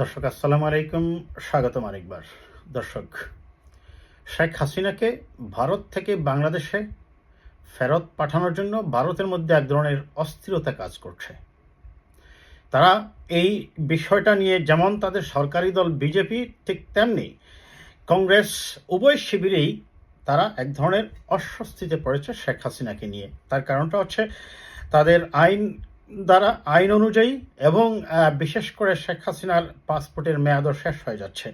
দর্শক আসসালামু আলাইকুম, স্বাগতম আরেকবার। দর্শক, শেখ হাসিনাকে ভারত থেকে বাংলাদেশে ফেরত পাঠানোর জন্য ভারতের মধ্যে এক ধরনের অস্থিরতা কাজ করছে। তারা এই বিষয়টা নিয়ে যেমন তাদের সরকারি দল বিজেপি, ঠিক তেমনি কংগ্রেস, উভয় শিবিরেই তারা এক ধরনের অস্বস্তিতে পড়েছে শেখ হাসিনাকে নিয়ে। তার কারণটা হচ্ছে তাদের আইন অনুযায়ী এবং বিশেষ করে শেখ হাসিনার পাসপোর্টের মেয়াদও শেষ হয়ে যাচ্ছে,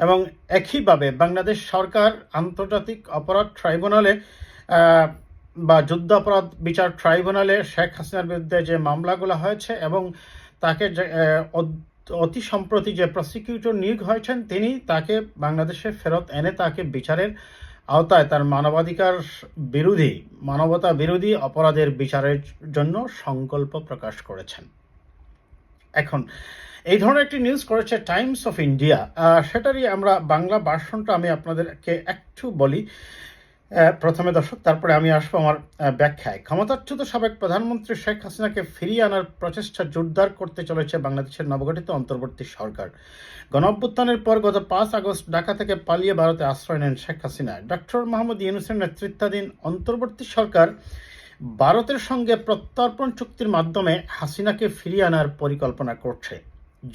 এবং একইভাবে বাংলাদেশ সরকার আন্তর্জাতিক অপরাধ ট্রাইব্যুনালে বা যুদ্ধাপরাধ বিচার ট্রাইব্যুনালে শেখ হাসিনার বিরুদ্ধে যে মামলাগুলো হয়েছে এবং তাকে অতি সম্প্রতি যে প্রসিকিউটর নিয়োগ হয়েছেন, তিনি তাকে বাংলাদেশে ফেরত এনে তাকে বিচারের আওতায় তার মানবতা বিরোধী অপরাধের বিচারের জন্য সংকল্প প্রকাশ করেছেন। এখন এই ধরনের একটি নিউজ করেছে টাইমস অফ ইন্ডিয়া। সেটারই আমরা বাংলা ভার্সনটা আমি আপনাদেরকে একটু বলি প্রথমে দর্শক, তারপরে আমি আসবো আমার ব্যাখ্যায়। ক্ষমতাচ্যুত সাবেক প্রধানমন্ত্রী শেখ হাসিনাকে ফিরিয়ে আনার প্রচেষ্টা জোরদার করতে চলেছে বাংলাদেশের নবগঠিত অন্তর্বর্তী সরকার। গণঅভ্যুত্থানের পর গত 5 আগস্ট ঢাকা থেকে পালিয়ে ভারতে আশ্রয় নেন শেখ হাসিনা। ডক্টর মোহাম্মদ ইউনূসের নেতৃত্বাধীন অন্তর্বর্তী সরকার ভারতের সঙ্গে প্রত্যর্পণ চুক্তির মাধ্যমে হাসিনাকে ফিরিয়ে আনার পরিকল্পনা করছে।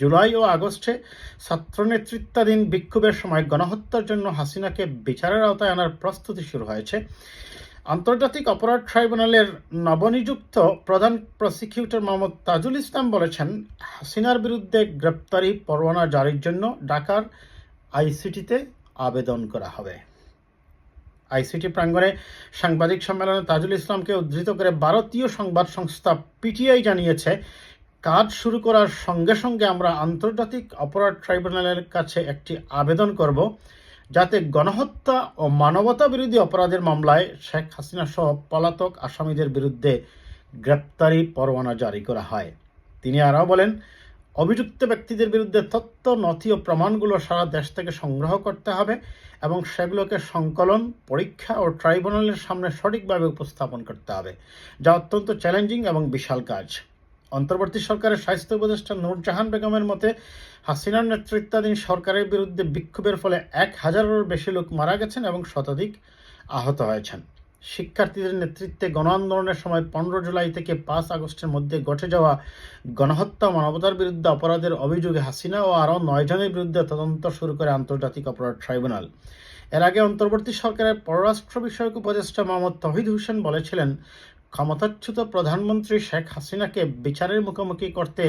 জুলাই ও আগস্টে ছাত্র নেতৃত্বাধীন বিক্ষোভের সময় গণহত্যার জন্য হাসিনাকে বিচারের আওতায় আনার প্রস্তুতি শুরু হয়েছে। আন্তর্জাতিক অপরাধ ট্রাইব্যুনালের নবনিযুক্ত প্রধান প্রসিকিউটর মোহাম্মদ তাজুল ইসলাম বলেছেন, হাসিনার বিরুদ্ধে গ্রেপ্তারি পরোয়ানা জারির জন্য ঢাকার আইসিটিতে আবেদন করা হবে। আইসিটি প্রাঙ্গণে সাংবাদিক সম্মেলনে তাজুল ইসলামকে উদ্ধৃত করে ভারতীয় সংবাদ সংস্থা পিটিআই জানিয়েছে, কাজ শুরু করার সঙ্গে সঙ্গে আমরা আন্তর্জাতিক অপরাধ ট্রাইব্যুনালের কাছে একটি আবেদন করব, যাতে গণহত্যা ও মানবতা বিরোধী অপরাধের মামলায় শেখ হাসিনা সহ পলাতক আসামিদের বিরুদ্ধে গ্রেপ্তারি পরোয়ানা জারি করা হয়। তিনি আরও বলেন, অভিযুক্ত ব্যক্তিদের বিরুদ্ধে তথ্য, নথি ও প্রমাণগুলো সারা দেশ থেকে সংগ্রহ করতে হবে এবং সেগুলোকে সংকলন, পরীক্ষা ও ট্রাইব্যুনালের সামনে সঠিকভাবে উপস্থাপন করতে হবে, যা অত্যন্ত চ্যালেঞ্জিং এবং বিশাল কাজ। অন্তর্বর্তী সরকারের স্বাস্থ্য উপদেষ্টা নূরজাহান বেগমের মতে, হাসিনার নেতৃত্বাধীন সরকারের বিরুদ্ধে বিক্ষোভের ফলে 1000-এরও বেশি লোক মারা গেছেন এবং শতাধিক আহত হয়েছেন। শিক্ষার্থীদের নেতৃত্বে গণ আন্দোলনের সময় 15 জুলাই থেকে 5 আগস্টের মধ্যে ঘটে যাওয়া গণহত্যা, মানবতার বিরুদ্ধে অপরাধের অভিযোগে হাসিনা ও আরও 9 জনের বিরুদ্ধে তদন্ত শুরু করে আন্তর্জাতিক অপরাধ ট্রাইব্যুনাল। এর আগে অন্তর্বর্তী সরকারের পররাষ্ট্র বিষয়ক উপদেষ্টা মোহাম্মদ তৌহিদ হোসেন বলেছিলেন, ক্ষমতাচ্যুত প্রধানমন্ত্রী শেখ হাসিনাকে বিচারের মুখোমুখি করতে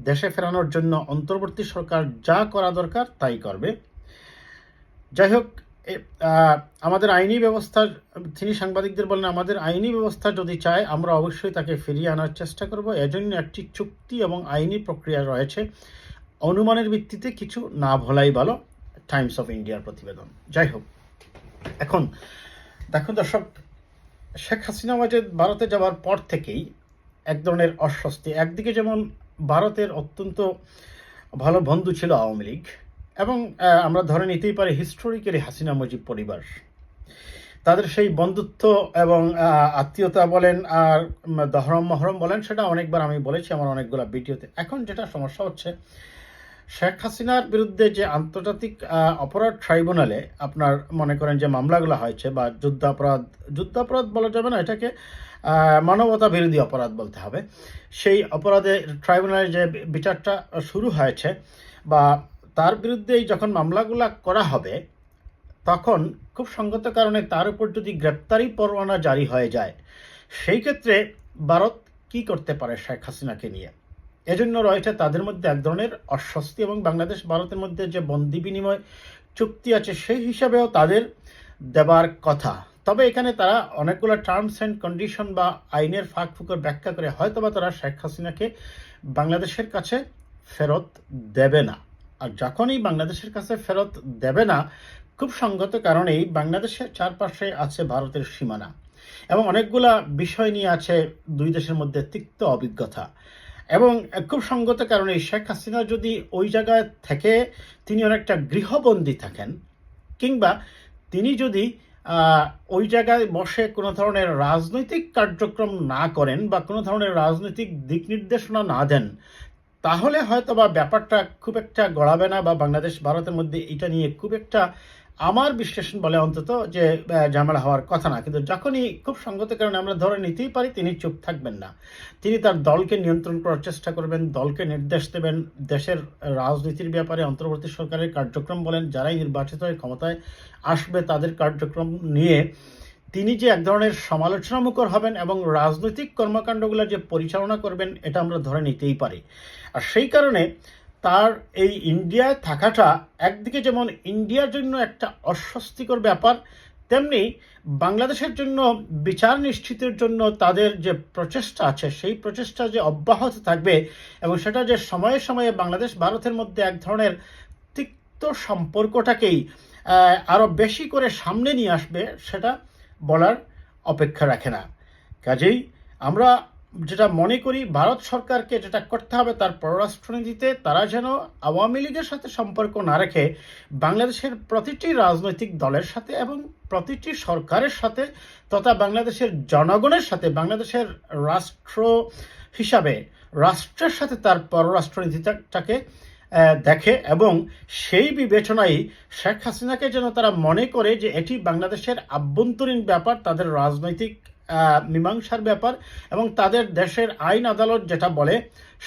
দেশে ফেরানোর জন্য অন্তর্বর্তী সরকার যা করা দরকার তাই করবে। যাই হোক, আমাদের আইনি ব্যবস্থা, তিনি সাংবাদিকদের বলেন, আমাদের আইনি ব্যবস্থা যদি চায় আমরা অবশ্যই তাকে ফিরিয়ে আনার চেষ্টা করব। এজন্য একটি চুক্তি এবং আইনি প্রক্রিয়া রয়েছে, অনুমানের ভিত্তিতে কিছু না ভোলাই ভালো। টাইমস অফ ইন্ডিয়ার প্রতিবেদন। যাই হোক, এখন দেখুন দর্শক, শেখ হাসিনা ভারতে যাওয়ার পর থেকেই এক ধরনের অস্বস্তি। একদিকে যেমন ভারতের অত্যন্ত ভালো বন্ধু ছিল আওয়ামী লীগ, এবং আমরা ধরে নিতেই পারি হিস্টোরিক্যালি হাসিনা মুজিব পরিবার, তাদের সেই বন্ধুত্ব এবং আত্মীয়তা বলেন আর দহরম মহরম বলেন, সেটা অনেকবার আমি বলেছি আমার অনেকগুলো ভিডিওতে। এখন যেটা সমস্যা হচ্ছে, শেখ হাসিনার বিরুদ্ধে যে আন্তর্জাতিক অপরাধ ট্রাইব্যুনালে আপনার মনে করেন যে মামলাগুলো হয়েছে, বা যুদ্ধাপরাধ বলা যাবে না, এটাকে মানবতা বিরোধী অপরাধ বলতে হবে, সেই অপরাধে ট্রাইব্যুনালে যে বিচারটা শুরু হয়েছে, বা তার বিরুদ্ধেই যখন মামলাগুলো করা হবে, তখন খুব সঙ্গত কারণে তার উপর যদি গ্রেপ্তারি পরোয়ানা জারি হয়ে যায়, সেই ক্ষেত্রে ভারত কি করতে পারে শেখ হাসিনাকে নিয়ে, এজন্য রয়েছে তাদের মধ্যে এক ধরনের অস্বস্তি। এবং বাংলাদেশ ভারতের মধ্যে যে বন্দি বিনিময় চুক্তি আছে, সেই হিসাবেও তাদের দেবার কথা। তবে এখানে তারা অনেকগুলো টার্মস অ্যান্ড কন্ডিশন বা আইনের ফাঁক ফুকর ব্যাখ্যা করে হয়তোবা তারা শেখ হাসিনাকে বাংলাদেশের কাছে ফেরত দেবে না। আর যখনই বাংলাদেশের কাছে ফেরত দেবে না, খুব সঙ্গত কারণেই বাংলাদেশের চারপাশে আছে ভারতের সীমানা, এবং অনেকগুলা বিষয় নিয়ে আছে দুই দেশের মধ্যে তিক্ত অভিজ্ঞতা। এবং খুব সঙ্গত কারণে শেখ হাসিনা যদি ওই জায়গায় থেকে তিনি অনেকটা গৃহবন্দী থাকেন, কিংবা তিনি যদি ওই জায়গায় বসে কোনো ধরনের রাজনৈতিক কার্যক্রম না করেন বা কোনো ধরনের রাজনৈতিক দিক নির্দেশনা না দেন, তাহলে হয়তো বা ব্যাপারটা খুব একটা গড়াবে না, বা বাংলাদেশ ভারতের মধ্যে এটা নিয়ে খুব একটা, আমার বিশ্লেষণ বলে অন্তত, যে ঝামেলা হওয়ার কথা না। কিন্তু যখনই খুব সঙ্গত কারণে আমরা ধরে নিতেই পারি তিনি চুপ থাকবেন না, তিনি তার দলকে নিয়ন্ত্রণ করার চেষ্টা করবেন, দলকে নির্দেশ দেবেন, দেশের রাজনীতির ব্যাপারে অন্তর্বর্তী সরকারের কার্যক্রম বলেন, যারাই নির্বাচিত হয়ে ক্ষমতায় আসবে তাদের কার্যক্রম নিয়ে তিনি যে এক ধরনের সমালোচনামুখর হবেন এবং রাজনৈতিক কর্মকাণ্ডগুলো যে পরিচালনা করবেন, এটা আমরা ধরে নিতেই পারি। আর সেই কারণে তার এই ইন্ডিয়ায় থাকাটা একদিকে যেমন ইন্ডিয়ার জন্য একটা অস্বস্তিকর ব্যাপার, তেমনি বাংলাদেশের জন্য বিচার নিশ্চিতের জন্য তাদের যে প্রচেষ্টা আছে সেই প্রচেষ্টা যে অব্যাহত থাকবে এবং সেটা যে সময়ে সময়ে বাংলাদেশ ভারতের মধ্যে এক ধরনের তিক্ত সম্পর্কটাকেই আরও বেশি করে সামনে নিয়ে আসবে, সেটা বলার অপেক্ষা রাখে না। কাজেই আমরা যেটা মনে করি, ভারত সরকারকে যেটা করতে হবে তার পররাষ্ট্রনীতিতে তারা যেন আওয়ামী লীগের সাথে সম্পর্ক না রেখে বাংলাদেশের প্রতিটি রাজনৈতিক দলের সাথে এবং প্রতিটি সরকারের সাথে তথা বাংলাদেশের জনগণের সাথে, বাংলাদেশের রাষ্ট্র হিসাবে রাষ্ট্রের সাথে তার পররাষ্ট্রনীতিটাকে দেখে এবং সেই বিবেচনায় শেখ হাসিনাকে যেন তারা মনে করে যে এটি বাংলাদেশের আভ্যন্তরীণ ব্যাপার, তাদের রাজনৈতিক মীমাংসার ব্যাপার এবং তাদের দেশের আইন আদালত যেটা বলে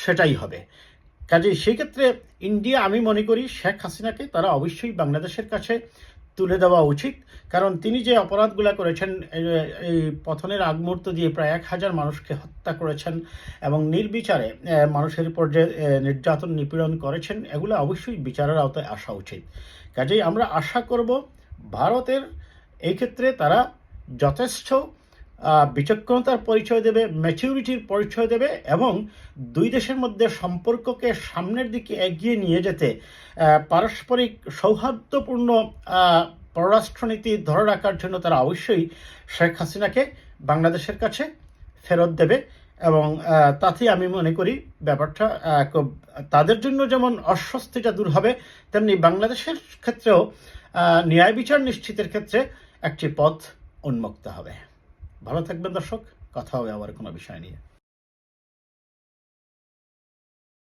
সেটাই হবে। কাজেই সেই ক্ষেত্রে ইন্ডিয়া, আমি মনে করি শেখ হাসিনাকে তারা অবশ্যই বাংলাদেশের কাছে তুলে দেওয়া উচিত, কারণ তিনি যে অপরাধগুলো করেছেন, এই পতনের আগ মুহূর্ত দিয়ে প্রায় 1000 মানুষকে হত্যা করেছেন এবং নির্বিচারে মানুষের উপর যে নির্যাতন নিপীড়ন করেছেন, এগুলো অবশ্যই বিচারের আওতায় আসা উচিত। কাজেই আমরা আশা করব ভারতের এই ক্ষেত্রে তারা যথেষ্ট বিচক্ষণতার পরিচয় দেবে, ম্যাচিউরিটির পরিচয় দেবে এবং দুই দেশের মধ্যে সম্পর্ককে সামনের দিকে এগিয়ে নিয়ে যেতে পারস্পরিক সৌহার্দ্যপূর্ণ পররাষ্ট্রনীতি ধরে রাখার জন্য তারা অবশ্যই শেখ হাসিনাকে বাংলাদেশের কাছে ফেরত দেবে এবং তাতে আমি মনে করি ব্যাপারটা তাদের জন্য যেমন অস্বস্তিটা দূর হবে, তেমনি বাংলাদেশের ক্ষেত্রেও ন্যায় বিচার নিশ্চিতের ক্ষেত্রে একটি পথ উন্মুক্ত হবে। ভালো থাকবেন দর্শক, কথা হবে আবার কোনো বিষয় নিয়ে।